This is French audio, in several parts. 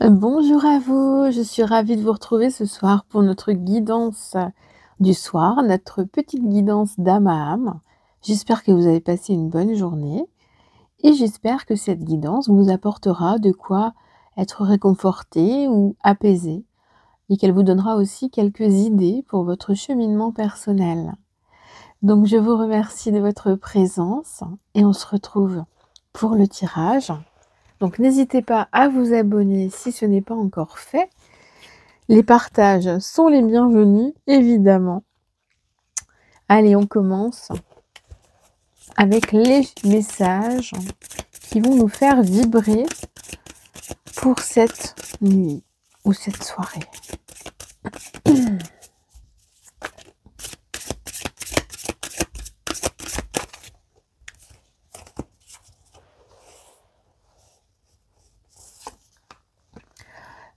Bonjour à vous, je suis ravie de vous retrouver ce soir pour notre guidance du soir, notre petite guidance d'âme à âme. J'espère que vous avez passé une bonne journée et j'espère que cette guidance vous apportera de quoi être réconforté ou apaisé et qu'elle vous donnera aussi quelques idées pour votre cheminement personnel. Donc je vous remercie de votre présence et on se retrouve pour le tirage. Donc n'hésitez pas à vous abonner si ce n'est pas encore fait. Les partages sont les bienvenus, évidemment. Allez, on commence avec les messages qui vont nous faire vibrer pour cette nuit ou cette soirée.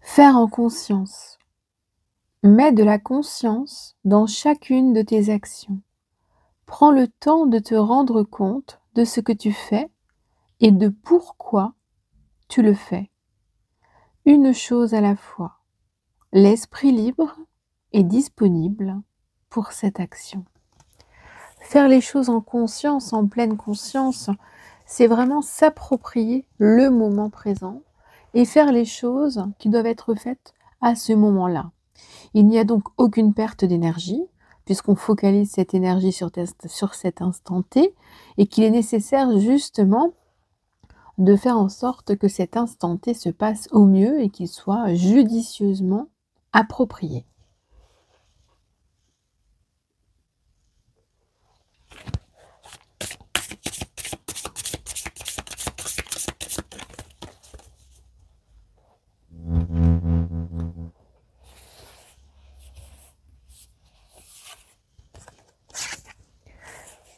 Faire en conscience. Mets de la conscience dans chacune de tes actions. Prends le temps de te rendre compte de ce que tu fais et de pourquoi tu le fais. Une chose à la fois. L'esprit libre est disponible pour cette action. Faire les choses en conscience, en pleine conscience, c'est vraiment s'approprier le moment présent et faire les choses qui doivent être faites à ce moment-là. Il n'y a donc aucune perte d'énergie, puisqu'on focalise cette énergie sur cet instant T, et qu'il est nécessaire justement de faire en sorte que cet instant T se passe au mieux et qu'il soit judicieusement approprié.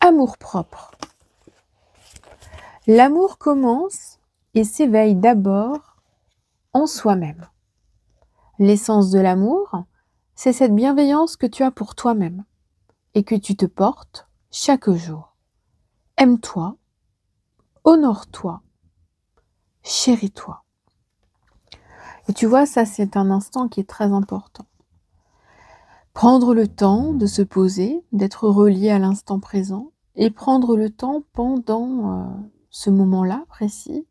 Amour-propre. L'amour commence et s'éveille d'abord en soi-même. L'essence de l'amour, c'est cette bienveillance que tu as pour toi-même et que tu te portes chaque jour. Aime-toi, honore-toi, chéris-toi. Et tu vois, ça c'est un instant qui est très important. Prendre le temps de se poser, d'être relié à l'instant présent et prendre le temps pendant ce moment-là précis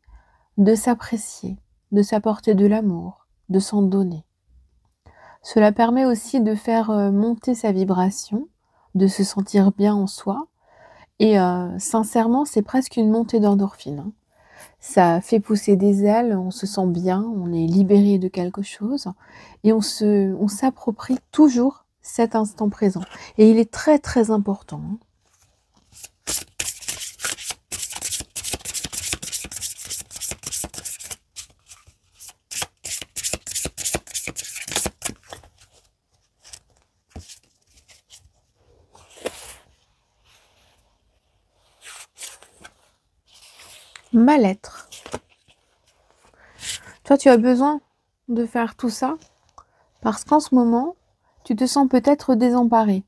de s'apprécier, de s'apporter de l'amour, de s'en donner. Cela permet aussi de faire monter sa vibration, de se sentir bien en soi et sincèrement, c'est presque une montée d'endorphine, hein. Ça fait pousser des ailes, on se sent bien, on est libéré de quelque chose et on s'approprie toujours cet instant présent et il est très, très important, hein. Mal-être. Toi, tu as besoin de faire tout ça parce qu'en ce moment, tu te sens peut-être désemparé,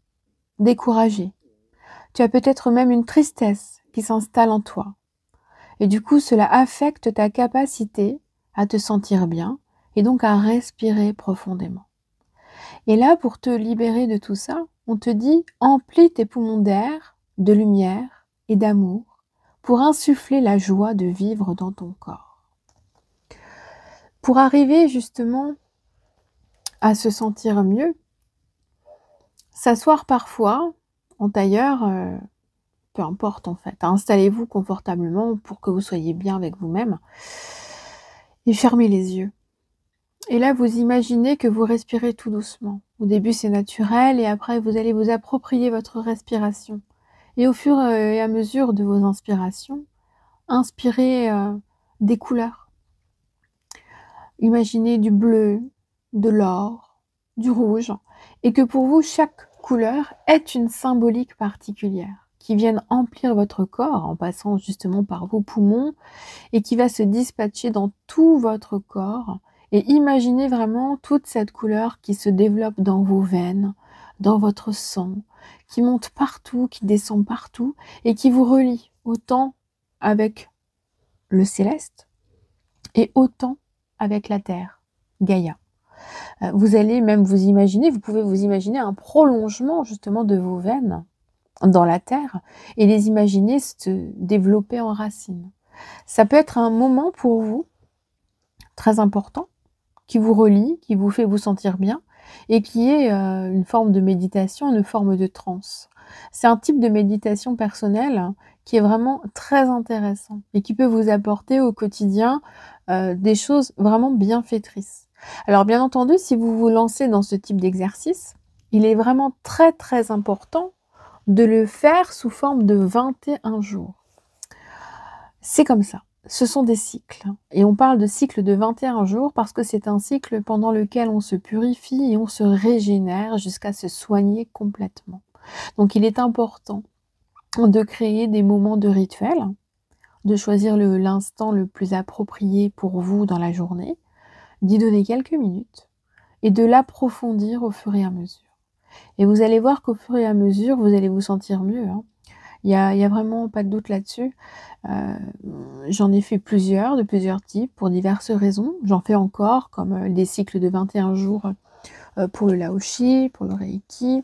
découragé. Tu as peut-être même une tristesse qui s'installe en toi. Et du coup, cela affecte ta capacité à te sentir bien et donc à respirer profondément. Et là, pour te libérer de tout ça, on te dit emplis tes poumons d'air, de lumière et d'amour pour insuffler la joie de vivre dans ton corps. Pour arriver justement à se sentir mieux, s'asseoir parfois en tailleur, peu importe en fait, installez-vous confortablement pour que vous soyez bien avec vous-même et fermez les yeux. Et là, vous imaginez que vous respirez tout doucement. Au début, c'est naturel et après, vous allez vous approprier votre respiration. Et au fur et à mesure de vos inspirations, inspirez des couleurs. Imaginez du bleu, de l'or, du rouge, et que pour vous, chaque couleur est une symbolique particulière qui viennent emplir votre corps en passant justement par vos poumons et qui va se dispatcher dans tout votre corps. Et imaginez vraiment toute cette couleur qui se développe dans vos veines, dans votre sang, qui monte partout, qui descend partout et qui vous relie autant avec le céleste et autant avec la terre, Gaïa. Vous allez même vous imaginer, vous pouvez vous imaginer un prolongement justement de vos veines dans la terre et les imaginer se développer en racines. Ça peut être un moment pour vous très important, qui vous relie, qui vous fait vous sentir bien et qui est, une forme de méditation, une forme de transe. C'est un type de méditation personnelle qui est vraiment très intéressant et qui peut vous apporter au quotidien, des choses vraiment bienfaitrices. Alors bien entendu, si vous vous lancez dans ce type d'exercice, il est vraiment très, très important de le faire sous forme de 21 jours. C'est comme ça. Ce sont des cycles et on parle de cycle de 21 jours parce que c'est un cycle pendant lequel on se purifie et on se régénère jusqu'à se soigner complètement. Donc il est important de créer des moments de rituel, de choisir l'instant le plus approprié pour vous dans la journée, d'y donner quelques minutes et de l'approfondir au fur et à mesure. Et vous allez voir qu'au fur et à mesure, vous allez vous sentir mieux, hein. Il y a vraiment pas de doute là-dessus. Heu, J'en ai fait plusieurs, de plusieurs types, pour diverses raisons. J'en fais encore, comme, des cycles de 21 jours, pour le Lao-Shi, pour le Reiki,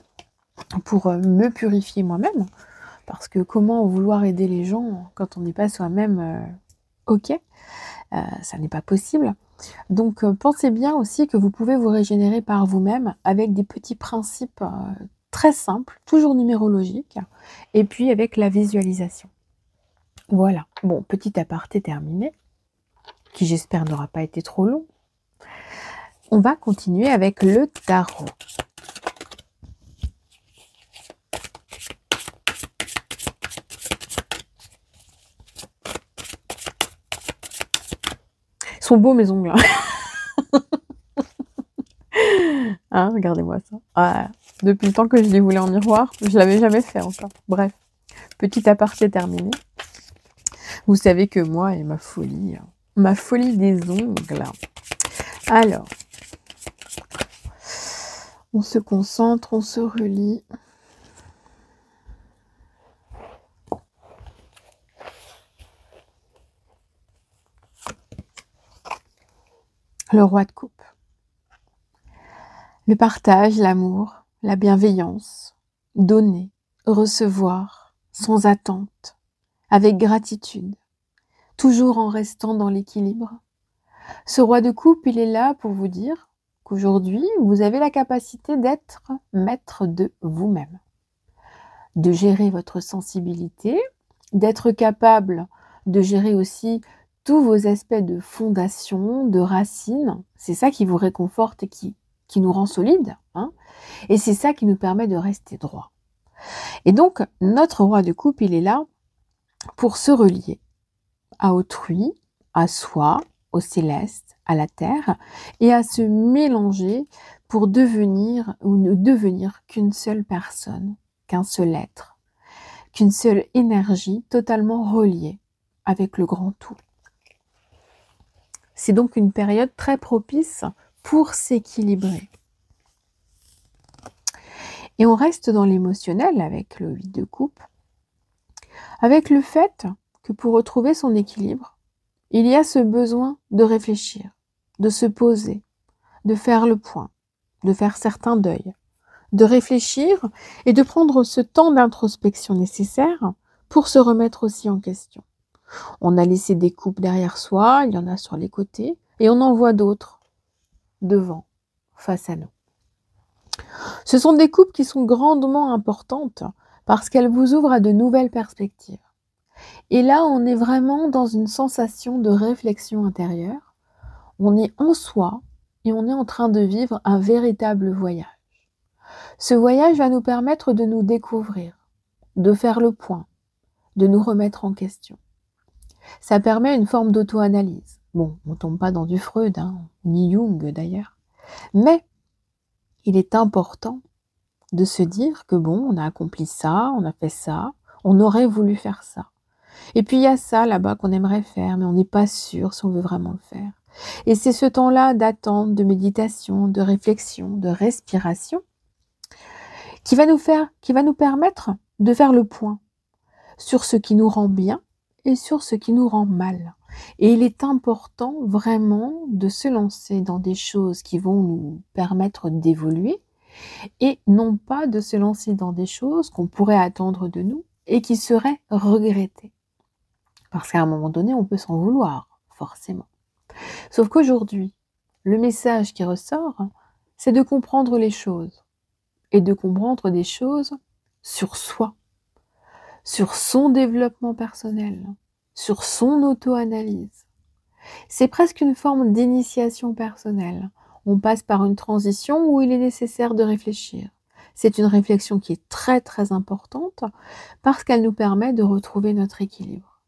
pour, me purifier moi-même. Parce que comment vouloir aider les gens quand on n'est pas soi-même, OK? Ça n'est pas possible. Donc, pensez bien aussi que vous pouvez vous régénérer par vous-même avec des petits principes, très simples, toujours numérologiques et puis avec la visualisation. Voilà. Bon, petit aparté terminé, qui j'espère n'aura pas été trop long. On va continuer avec le tarot. Ils sont beaux mes ongles, hein. Hein, regardez-moi ça. Ah, depuis le temps que je les voulais en miroir, je l'avais jamais fait encore. Bref, petit aparté terminé. Vous savez que moi et ma folie des ongles. Alors, on se concentre, on se relie. Le roi de coupe. Le partage, l'amour, la bienveillance, donner, recevoir, sans attente, avec gratitude, toujours en restant dans l'équilibre. Ce roi de coupe, il est là pour vous dire qu'aujourd'hui, vous avez la capacité d'être maître de vous-même, de gérer votre sensibilité, d'être capable de gérer aussi tous vos aspects de fondation, de racines. C'est ça qui vous réconforte et qui nous rend solides, hein, et c'est ça qui nous permet de rester droit. Et donc, notre roi de coupe, il est là pour se relier à autrui, à soi, au céleste, à la terre, et à se mélanger pour devenir ou ne devenir qu'une seule personne, qu'un seul être, qu'une seule énergie totalement reliée avec le grand tout. C'est donc une période très propice pour s'équilibrer. Et on reste dans l'émotionnel avec le 8 de coupe, avec le fait que pour retrouver son équilibre, il y a ce besoin de réfléchir, de se poser, de faire le point, de faire certains deuils, de réfléchir et de prendre ce temps d'introspection nécessaire pour se remettre aussi en question. On a laissé des coupes derrière soi, il y en a sur les côtés, et on en voit d'autres devant, face à nous. Ce sont des coupes qui sont grandement importantes parce qu'elles vous ouvrent à de nouvelles perspectives. Et là, on est vraiment dans une sensation de réflexion intérieure. On est en soi et on est en train de vivre un véritable voyage. Ce voyage va nous permettre de nous découvrir, de faire le point, de nous remettre en question. Ça permet une forme d'auto-analyse. Bon, on ne tombe pas dans du Freud, hein, ni Jung d'ailleurs. Mais il est important de se dire que bon, on a accompli ça, on a fait ça, on aurait voulu faire ça. Et puis il y a ça là-bas qu'on aimerait faire, mais on n'est pas sûr si on veut vraiment le faire. Et c'est ce temps-là d'attente, de méditation, de réflexion, de respiration qui va nous permettre de faire le point sur ce qui nous rend bien et sur ce qui nous rend mal. Et il est important vraiment de se lancer dans des choses qui vont nous permettre d'évoluer et non pas de se lancer dans des choses qu'on pourrait attendre de nous et qui seraient regrettées. Parce qu'à un moment donné, on peut s'en vouloir, forcément. Sauf qu'aujourd'hui, le message qui ressort, c'est de comprendre les choses. Et de comprendre des choses sur soi, sur son développement personnel, sur son auto-analyse. C'est presque une forme d'initiation personnelle. On passe par une transition où il est nécessaire de réfléchir. C'est une réflexion qui est très très importante parce qu'elle nous permet de retrouver notre équilibre.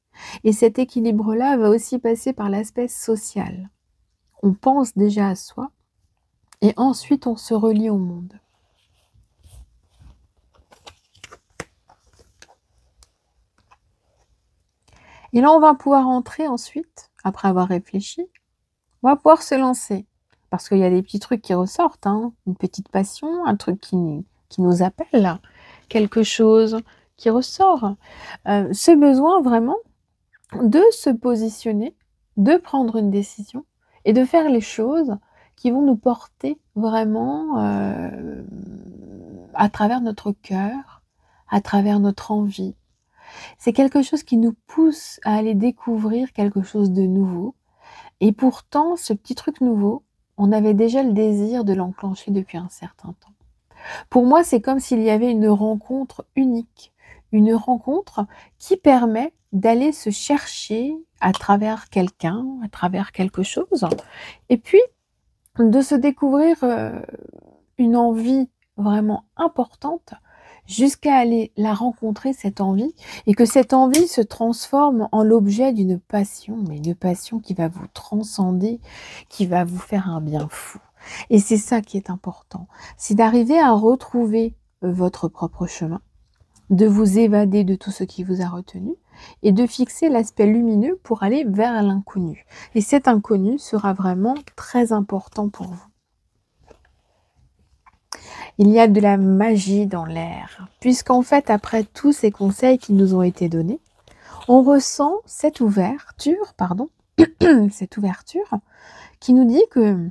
Et cet équilibre-là va aussi passer par l'aspect social. On pense déjà à soi et ensuite on se relie au monde. Et là, on va pouvoir entrer ensuite, après avoir réfléchi, on va pouvoir se lancer. Parce qu'il y a des petits trucs qui ressortent, hein, une petite passion, un truc qui nous appelle, là, quelque chose qui ressort. Ce besoin vraiment de se positionner, de prendre une décision et de faire les choses qui vont nous porter vraiment à travers notre cœur, à travers notre envie. C'est quelque chose qui nous pousse à aller découvrir quelque chose de nouveau. Et pourtant, ce petit truc nouveau, on avait déjà le désir de l'enclencher depuis un certain temps. Pour moi, c'est comme s'il y avait une rencontre unique, une rencontre qui permet d'aller se chercher à travers quelqu'un, à travers quelque chose, et puis de se découvrir une envie vraiment importante jusqu'à aller la rencontrer, cette envie, et que cette envie se transforme en l'objet d'une passion, mais une passion qui va vous transcender, qui va vous faire un bien fou. Et c'est ça qui est important, c'est d'arriver à retrouver votre propre chemin, de vous évader de tout ce qui vous a retenu, et de fixer l'aspect lumineux pour aller vers l'inconnu. Et cet inconnu sera vraiment très important pour vous. Il y a de la magie dans l'air, puisqu'en fait, après tous ces conseils qui nous ont été donnés, on ressent cette ouverture, cette ouverture qui nous dit que,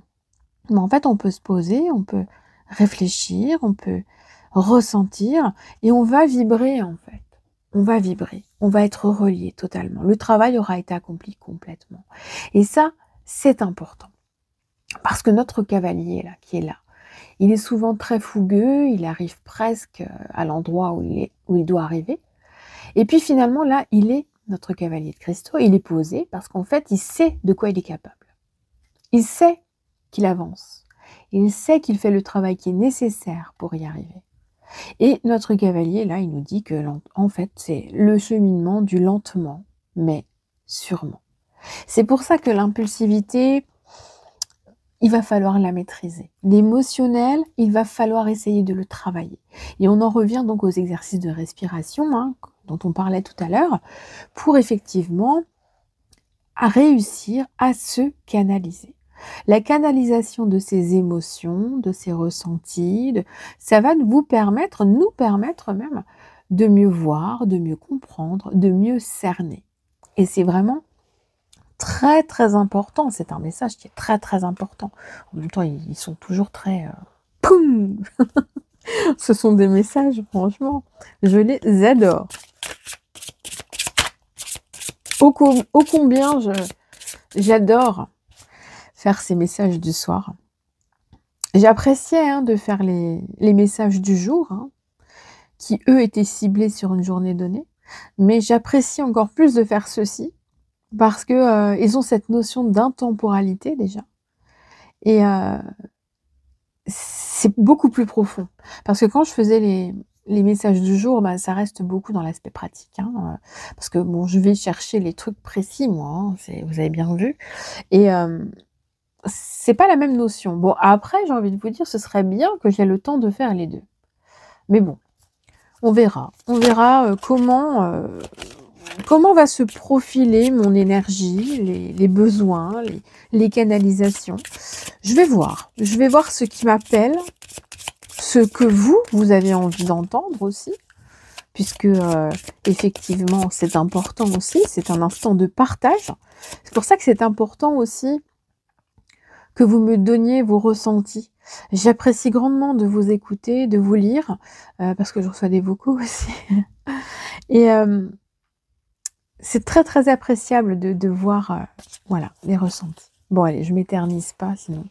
en fait, on peut se poser, on peut réfléchir, on peut ressentir, et on va vibrer, en fait. On va vibrer, on va être relié totalement. Le travail aura été accompli complètement. Et ça, c'est important. Parce que notre cavalier, là, qui est là, il est souvent très fougueux, il arrive presque à l'endroit où il doit arriver. Et puis finalement, là, il est notre cavalier de cristaux, il est posé parce qu'en fait, il sait de quoi il est capable. Il sait qu'il avance. Il sait qu'il fait le travail qui est nécessaire pour y arriver. Et notre cavalier, là, il nous dit que, en fait, c'est le cheminement du lentement, mais sûrement. C'est pour ça que l'impulsivité, il va falloir la maîtriser. L'émotionnel, il va falloir essayer de le travailler. Et on en revient donc aux exercices de respiration, hein, dont on parlait tout à l'heure, pour effectivement réussir à se canaliser. La canalisation de ces émotions, de ces ressentis, ça va nous permettre même, de mieux voir, de mieux comprendre, de mieux cerner. Et c'est vraiment très très important, c'est un message qui est très très important. En même temps, ils sont toujours très... Poum Ce sont des messages, franchement, je les adore. Ô combien j'adore faire ces messages du soir. J'appréciais de faire les messages du jour, qui eux étaient ciblés sur une journée donnée, mais j'apprécie encore plus de faire ceci, parce que ils ont cette notion d'intemporalité déjà, et c'est beaucoup plus profond. Parce que quand je faisais les messages du jour, ça reste beaucoup dans l'aspect pratique, parce que bon, je vais chercher les trucs précis, moi, vous avez bien vu, et c'est pas la même notion. Bon, après, j'ai envie de vous dire, ce serait bien que j'ai le temps de faire les deux. Mais bon, on verra. On verra comment va se profiler mon énergie, les besoins, les canalisations. Je vais voir ce qui m'appelle, ce que vous avez envie d'entendre aussi, puisque effectivement, c'est important aussi, c'est un instant de partage. C'est pour ça que c'est important aussi que vous me donniez vos ressentis. J'apprécie grandement de vous écouter, de vous lire, parce que je reçois des vocaux aussi. Et c'est très, très appréciable de voir, voilà, les ressentis. Bon, allez, je m'éternise pas, sinon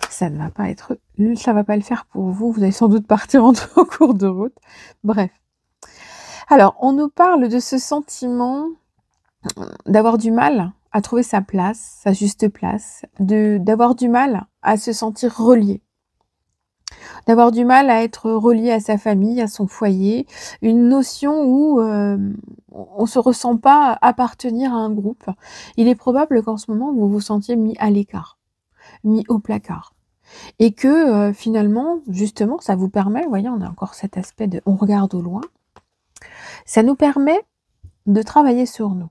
ça ne va pas être, ça va pas le faire pour vous. Vous allez sans doute partir en cours de route. Bref. Alors, on nous parle de ce sentiment d'avoir du mal à trouver sa place, sa juste place, d'avoir du mal à se sentir relié, d'avoir du mal à être relié à sa famille, à son foyer, une notion où on se ressent pas appartenir à un groupe. Il est probable qu'en ce moment, vous vous sentiez mis à l'écart, mis au placard. Et que finalement, justement, ça vous permet, vous voyez, on a encore cet aspect de on regarde au loin, ça nous permet de travailler sur nous,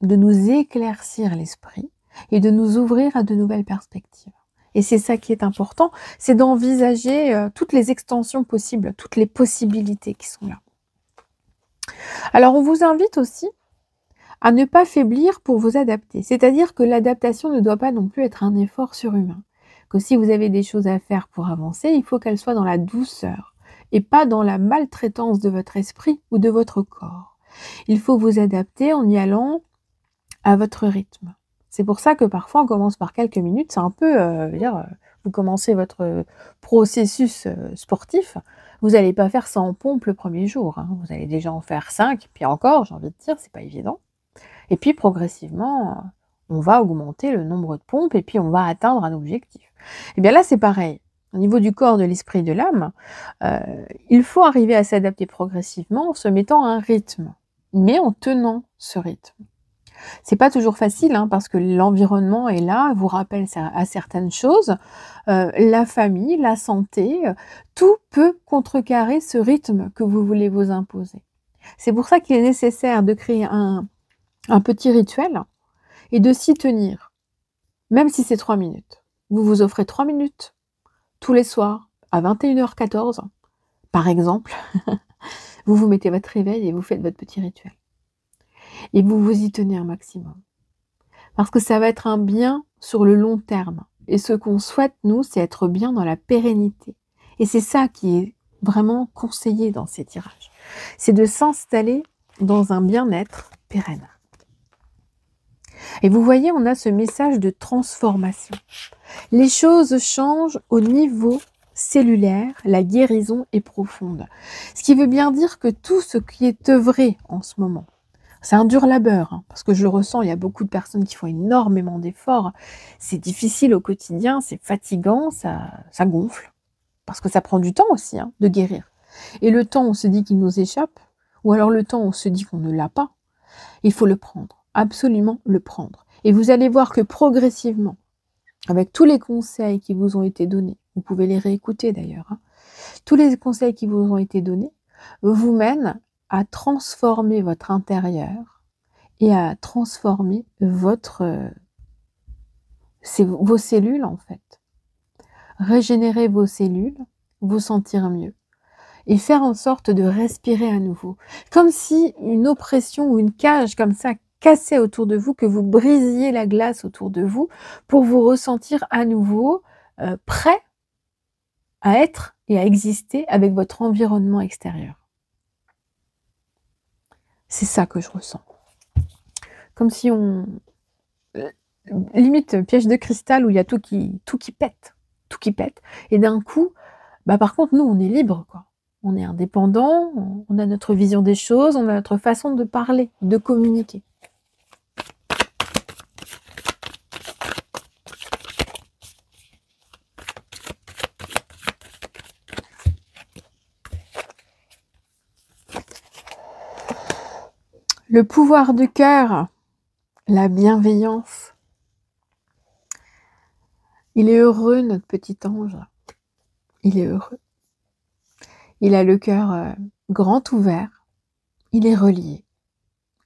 de nous éclaircir l'esprit et de nous ouvrir à de nouvelles perspectives. Et c'est ça qui est important, c'est d'envisager toutes les extensions possibles, toutes les possibilités qui sont là. Alors on vous invite aussi à ne pas faiblir pour vous adapter, c'est-à-dire que l'adaptation ne doit pas non plus être un effort surhumain. Que si vous avez des choses à faire pour avancer, il faut qu'elles soient dans la douceur et pas dans la maltraitance de votre esprit ou de votre corps. Il faut vous adapter en y allant à votre rythme. C'est pour ça que parfois on commence par quelques minutes, c'est un peu, vous commencez votre processus sportif, vous n'allez pas faire 100 pompes le premier jour, hein. Vous allez déjà en faire 5, puis encore, j'ai envie de dire, c'est pas évident. Et puis progressivement, on va augmenter le nombre de pompes et puis on va atteindre un objectif. Et bien là, c'est pareil. Au niveau du corps, de l'esprit, de l'âme, il faut arriver à s'adapter progressivement en se mettant un rythme, mais en tenant ce rythme. C'est pas toujours facile, hein, parce que l'environnement est là, vous rappelle à certaines choses, la famille, la santé, tout peut contrecarrer ce rythme que vous voulez vous imposer. C'est pour ça qu'il est nécessaire de créer un petit rituel et de s'y tenir, même si c'est 3 minutes. Vous vous offrez 3 minutes tous les soirs à 21h14, par exemple. Vous vous mettez votre réveil et vous faites votre petit rituel. Et vous vous y tenez un maximum. Parce que ça va être un bien sur le long terme. Et ce qu'on souhaite, nous, c'est être bien dans la pérennité. Et c'est ça qui est vraiment conseillé dans ces tirages. C'est de s'installer dans un bien-être pérenne. Et vous voyez, on a ce message de transformation. Les choses changent au niveau cellulaire, la guérison est profonde. Ce qui veut bien dire que tout ce qui est œuvré en ce moment, c'est un dur labeur, hein, parce que je le ressens, il y a beaucoup de personnes qui font énormément d'efforts. C'est difficile au quotidien, c'est fatigant, ça gonfle. Parce que ça prend du temps aussi, hein, de guérir. Et le temps, on se dit qu'il nous échappe, ou alors le temps, on se dit qu'on ne l'a pas. Il faut le prendre, absolument le prendre. Et vous allez voir que progressivement, avec tous les conseils qui vous ont été donnés, vous pouvez les réécouter d'ailleurs, hein, tous les conseils qui vous ont été donnés vous mènent à transformer votre intérieur et à transformer vos cellules en fait. Régénérer vos cellules, vous sentir mieux et faire en sorte de respirer à nouveau. Comme si une oppression ou une cage comme ça cassait autour de vous, que vous brisiez la glace autour de vous pour vous ressentir à nouveau prêt à être et à exister avec votre environnement extérieur. C'est ça que je ressens. Comme si on... limite piège de cristal où il y a tout qui pète. Tout qui pète. Et d'un coup, bah par contre, nous, on est libre, quoi. On est indépendant, on a notre vision des choses, on a notre façon de parler, de communiquer. Le pouvoir du cœur, la bienveillance. Il est heureux, notre petit ange. Il est heureux. Il a le cœur grand ouvert. Il est relié.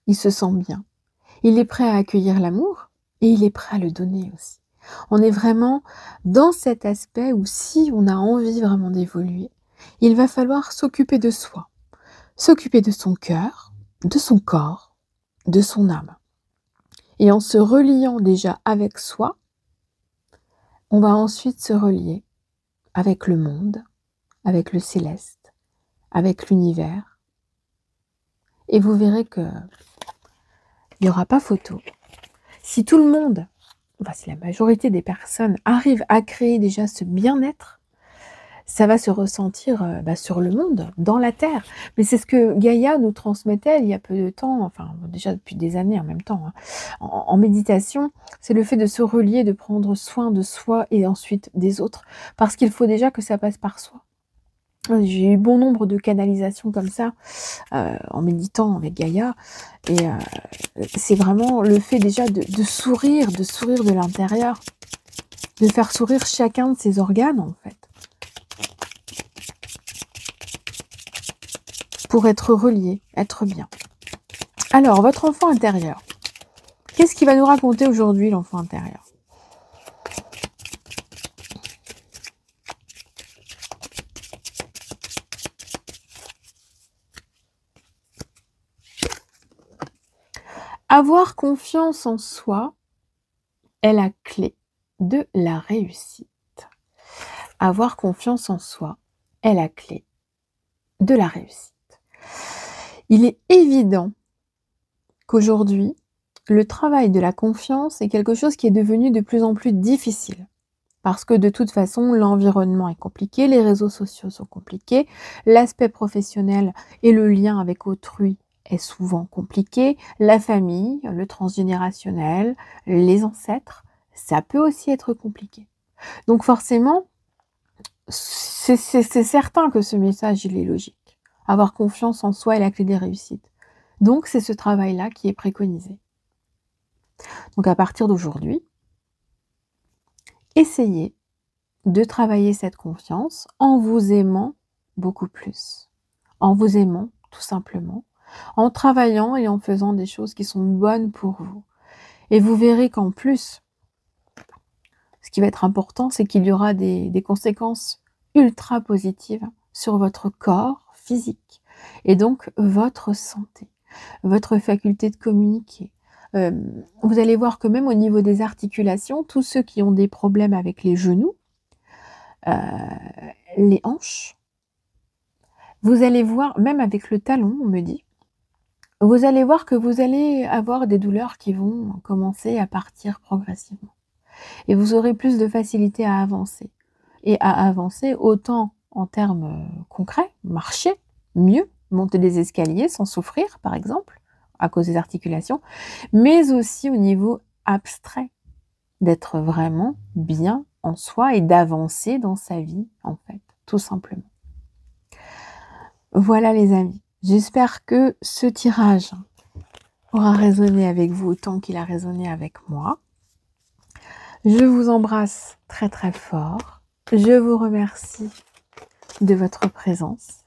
Il se sent bien. Il est prêt à accueillir l'amour et il est prêt à le donner aussi. On est vraiment dans cet aspect où si on a envie vraiment d'évoluer, il va falloir s'occuper de soi. s'occuper de son cœur, de son corps, de son âme. Et en se reliant déjà avec soi, on va ensuite se relier avec le monde, avec le céleste, avec l'univers. Et vous verrez que il n'y aura pas photo. Si tout le monde, enfin si la majorité des personnes arrivent à créer déjà ce bien-être, ça va se ressentir sur le monde, dans la Terre. Mais c'est ce que Gaïa nous transmettait il y a peu de temps, enfin déjà depuis des années en même temps, hein. En méditation, c'est le fait de se relier, de prendre soin de soi et ensuite des autres. Parce qu'il faut déjà que ça passe par soi. J'ai eu bon nombre de canalisations comme ça, en méditant avec Gaïa. Et c'est vraiment le fait déjà de sourire de l'intérieur. De faire sourire chacun de ses organes en fait. Pour être relié, être bien. Alors, votre enfant intérieur. Qu'est-ce qu'il va nous raconter aujourd'hui, l'enfant intérieur? Avoir confiance en soi est la clé de la réussite. Avoir confiance en soi est la clé de la réussite. Il est évident qu'aujourd'hui, le travail de la confiance est quelque chose qui est devenu de plus en plus difficile. Parce que de toute façon, l'environnement est compliqué, les réseaux sociaux sont compliqués, l'aspect professionnel et le lien avec autrui est souvent compliqué, la famille, le transgénérationnel, les ancêtres, ça peut aussi être compliqué. Donc forcément, c'est certain que ce message, il est logique. Avoir confiance en soi est la clé des réussites. Donc c'est ce travail-là qui est préconisé. Donc à partir d'aujourd'hui, essayez de travailler cette confiance en vous aimant beaucoup plus. En vous aimant, tout simplement. En travaillant et en faisant des choses qui sont bonnes pour vous. Et vous verrez qu'en plus, ce qui va être important, c'est qu'il y aura des conséquences ultra positives sur votre corps physique. Et donc, votre santé, votre faculté de communiquer. Vous allez voir que même au niveau des articulations, tous ceux qui ont des problèmes avec les genoux, les hanches, vous allez voir, même avec le talon, on me dit, vous allez voir que vous allez avoir des douleurs qui vont commencer à partir progressivement. Et vous aurez plus de facilité à avancer. Et à avancer autant en termes concrets, marcher mieux, monter des escaliers sans souffrir, par exemple, à cause des articulations, mais aussi au niveau abstrait, d'être vraiment bien en soi et d'avancer dans sa vie, en fait, tout simplement. Voilà les amis, j'espère que ce tirage aura résonné avec vous autant qu'il a résonné avec moi. Je vous embrasse très très fort, je vous remercie de votre présence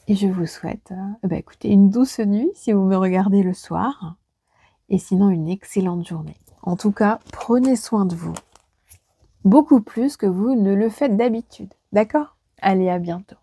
et je vous souhaite écoutez, une douce nuit si vous me regardez le soir et sinon une excellente journée. En tout cas, prenez soin de vous, beaucoup plus que vous ne le faites d'habitude, d'accord? Allez, à bientôt.